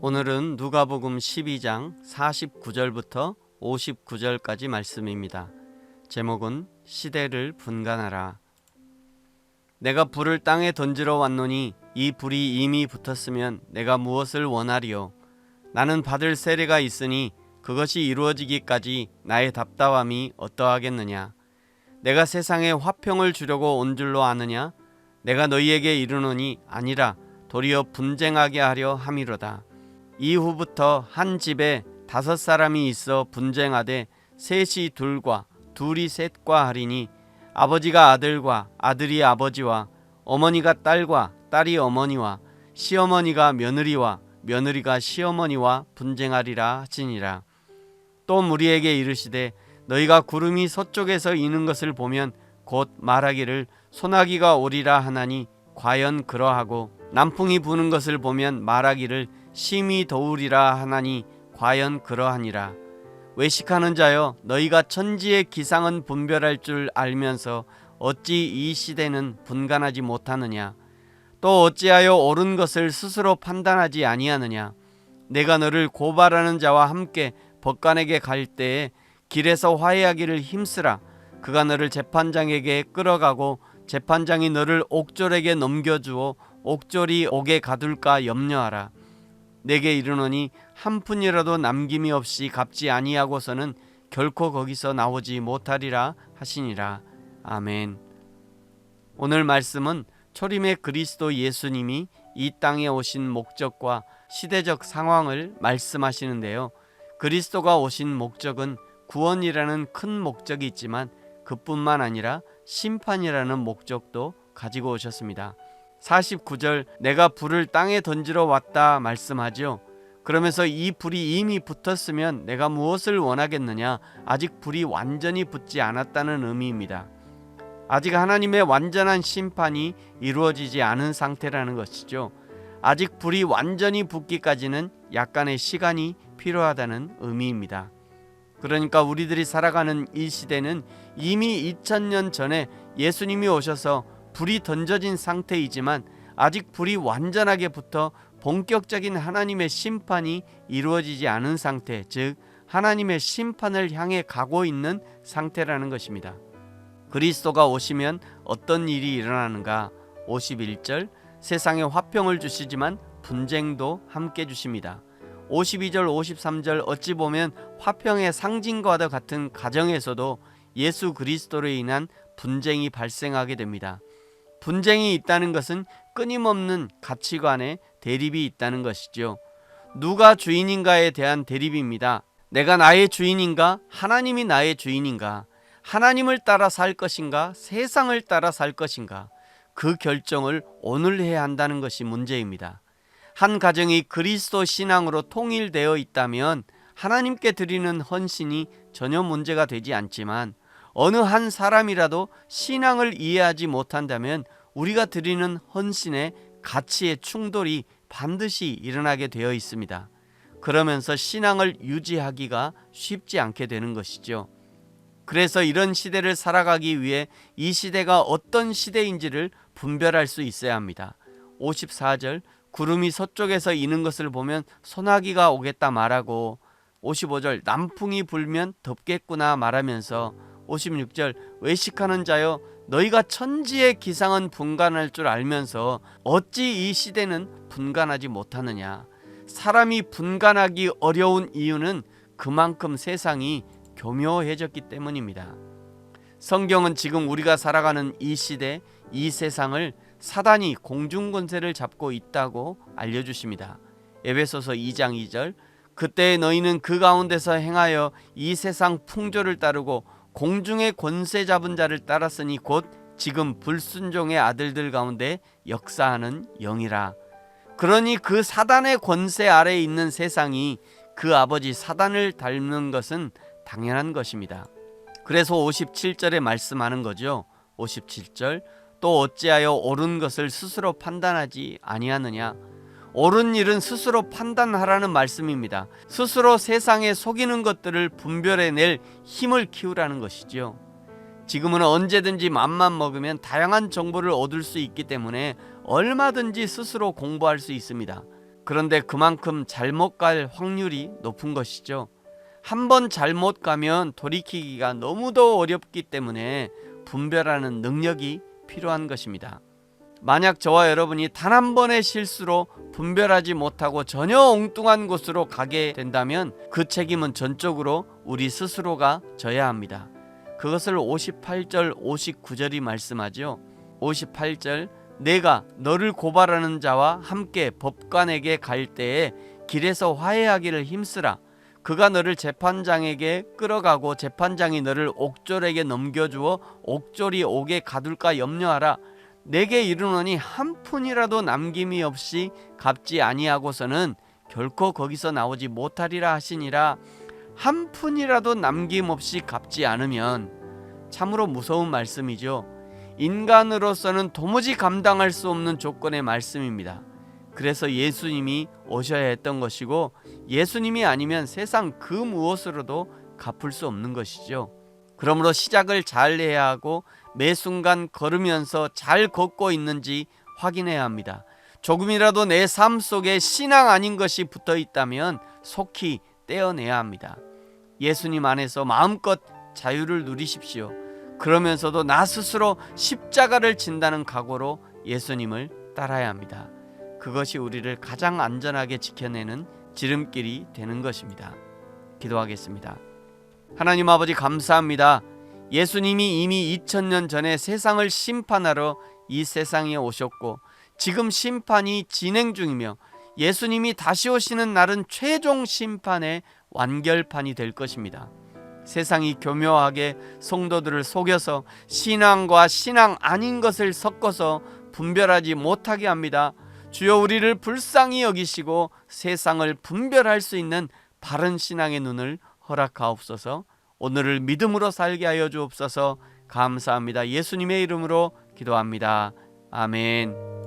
오늘은 누가복음 12장 49절부터 59절까지 말씀입니다. 제목은 시대를 분간하라. 내가 불을 땅에 던지러 왔노니 이 불이 이미 붙었으면 내가 무엇을 원하리요? 나는 받을 세례가 있으니 그것이 이루어지기까지 나의 답답함이 어떠하겠느냐? 내가 세상에 화평을 주려고 온 줄로 아느냐? 내가 너희에게 이르노니 아니라 도리어 분쟁하게 하려 함이로다. 이후부터 한 집에 5사람이 있어 분쟁하되 셋이 둘과 둘이 셋과 하리니 아버지가 아들과 아들이 아버지와 어머니가 딸과 딸이 어머니와 시어머니가 며느리와 며느리가 시어머니와 분쟁하리라 하시니라. 또 무리에게 이르시되 너희가 구름이 서쪽에서 이는 것을 보면 곧 말하기를 소나기가 오리라 하나니 과연 그러하고 남풍이 부는 것을 보면 말하기를 심히 더우리라 하나니 과연 그러하니라. 외식하는 자여, 너희가 천지의 기상은 분별할 줄 알면서 어찌 이 시대는 분간하지 못하느냐? 또 어찌하여 옳은 것을 스스로 판단하지 아니하느냐? 내가 너를 고발하는 자와 함께 법관에게 갈 때에 길에서 화해하기를 힘쓰라. 그가 너를 재판장에게 끌어가고 재판장이 너를 옥졸에게 넘겨주어 옥졸이 옥에 가둘까 염려하라. 내게 이르노니 한 푼이라도 남김이 없이 갚지 아니하고서는 결코 거기서 나오지 못하리라 하시니라. 아멘. 오늘 말씀은 초림의 그리스도 예수님이 이 땅에 오신 목적과 시대적 상황을 말씀하시는데요. 그리스도가 오신 목적은 구원이라는 큰 목적이 있지만 그뿐만 아니라 심판이라는 목적도 가지고 오셨습니다. 49절 내가 불을 땅에 던지러 왔다 말씀하죠. 그러면서 이 불이 이미 붙었으면 내가 무엇을 원하겠느냐? 아직 불이 완전히 붙지 않았다는 의미입니다. 아직 하나님의 완전한 심판이 이루어지지 않은 상태라는 것이죠. 아직 불이 완전히 붙기까지는 약간의 시간이 필요하다는 의미입니다. 그러니까 우리들이 살아가는 이 시대는 이미 2000년 전에 예수님이 오셔서 불이 던져진 상태이지만 아직 불이 완전하게 붙어 본격적인 하나님의 심판이 이루어지지 않은 상태, 즉 하나님의 심판을 향해 가고 있는 상태라는 것입니다. 그리스도가 오시면 어떤 일이 일어나는가? 51절 세상에 화평을 주시지만 분쟁도 함께 주십니다. 52절 53절 어찌 보면 화평의 상징과도 같은 가정에서도 예수 그리스도로 인한 분쟁이 발생하게 됩니다. 분쟁이 있다는 것은 끊임없는 가치관의 대립이 있다는 것이죠. 누가 주인인가에 대한 대립입니다. 내가 나의 주인인가? 하나님이 나의 주인인가? 하나님을 따라 살 것인가? 세상을 따라 살 것인가? 그 결정을 오늘 해야 한다는 것이 문제입니다. 한 가정이 그리스도 신앙으로 통일되어 있다면 하나님께 드리는 헌신이 전혀 문제가 되지 않지만 어느 한 사람이라도 신앙을 이해하지 못한다면 우리가 드리는 헌신의 가치의 충돌이 반드시 일어나게 되어 있습니다. 그러면서 신앙을 유지하기가 쉽지 않게 되는 것이죠. 그래서 이런 시대를 살아가기 위해 이 시대가 어떤 시대인지를 분별할 수 있어야 합니다. 54절 구름이 서쪽에서 이는 것을 보면 소나기가 오겠다 말하고 55절 남풍이 불면 덥겠구나 말하면서 56절 외식하는 자여 너희가 천지의 기상은 분간할 줄 알면서 어찌 이 시대는 분간하지 못하느냐. 사람이 분간하기 어려운 이유는 그만큼 세상이 교묘해졌기 때문입니다. 성경은 지금 우리가 살아가는 이 시대, 이 세상을 사단이 공중권세를 잡고 있다고 알려주십니다. 에베소서 2장 2절 그때 너희는 그 가운데서 행하여 이 세상 풍조를 따르고 공중의 권세 잡은 자를 따랐으니 곧 지금 불순종의 아들들 가운데 역사하는 영이라. 그러니 그 사단의 권세 아래에 있는 세상이 그 아버지 사단을 닮는 것은 당연한 것입니다. 그래서 57절에 말씀하는 거죠. 57절 또 어찌하여 옳은 것을 스스로 판단하지 아니하느냐. 옳은 일은 스스로 판단하라는 말씀입니다. 스스로 세상에 속이는 것들을 분별해낼 힘을 키우라는 것이죠. 지금은 언제든지 맘만 먹으면 다양한 정보를 얻을 수 있기 때문에 얼마든지 스스로 공부할 수 있습니다. 그런데 그만큼 잘못 갈 확률이 높은 것이죠. 한번 잘못 가면 돌이키기가 너무도 어렵기 때문에 분별하는 능력이 필요한 것입니다. 만약 저와 여러분이 단 한 번의 실수로 분별하지 못하고 전혀 엉뚱한 곳으로 가게 된다면 그 책임은 전적으로 우리 스스로가 져야 합니다. 그것을 58절 59절이 말씀하죠. 58절 내가 너를 고발하는 자와 함께 법관에게 갈 때에 길에서 화해하기를 힘쓰라. 그가 너를 재판장에게 끌어가고 재판장이 너를 옥졸에게 넘겨주어 옥졸이 옥에 가둘까 염려하라. 내게 이르노니 한 푼이라도 남김이 없이 갚지 아니하고서는 결코 거기서 나오지 못하리라 하시니라. 한 푼이라도 남김없이 갚지 않으면 참으로 무서운 말씀이죠. 인간으로서는 도무지 감당할 수 없는 조건의 말씀입니다. 그래서 예수님이 오셔야 했던 것이고 예수님이 아니면 세상 그 무엇으로도 갚을 수 없는 것이죠. 그러므로 시작을 잘 해야 하고 매 순간 걸으면서 잘 걷고 있는지 확인해야 합니다. 조금이라도 내 삶 속에 신앙 아닌 것이 붙어 있다면 속히 떼어내야 합니다. 예수님 안에서 마음껏 자유를 누리십시오. 그러면서도 나 스스로 십자가를 진다는 각오로 예수님을 따라야 합니다. 그것이 우리를 가장 안전하게 지켜내는 지름길이 되는 것입니다. 기도하겠습니다. 하나님 아버지 감사합니다. 예수님이 이미 2000년 전에 세상을 심판하러 이 세상에 오셨고 지금 심판이 진행 중이며 예수님이 다시 오시는 날은 최종 심판의 완결판이 될 것입니다. 세상이 교묘하게 성도들을 속여서 신앙과 신앙 아닌 것을 섞어서 분별하지 못하게 합니다. 주여 우리를 불쌍히 여기시고 세상을 분별할 수 있는 바른 신앙의 눈을 허락하옵소서. 오늘을 믿음으로 살게 하여 주옵소서. 감사합니다. 예수님의 이름으로 기도합니다. 아멘.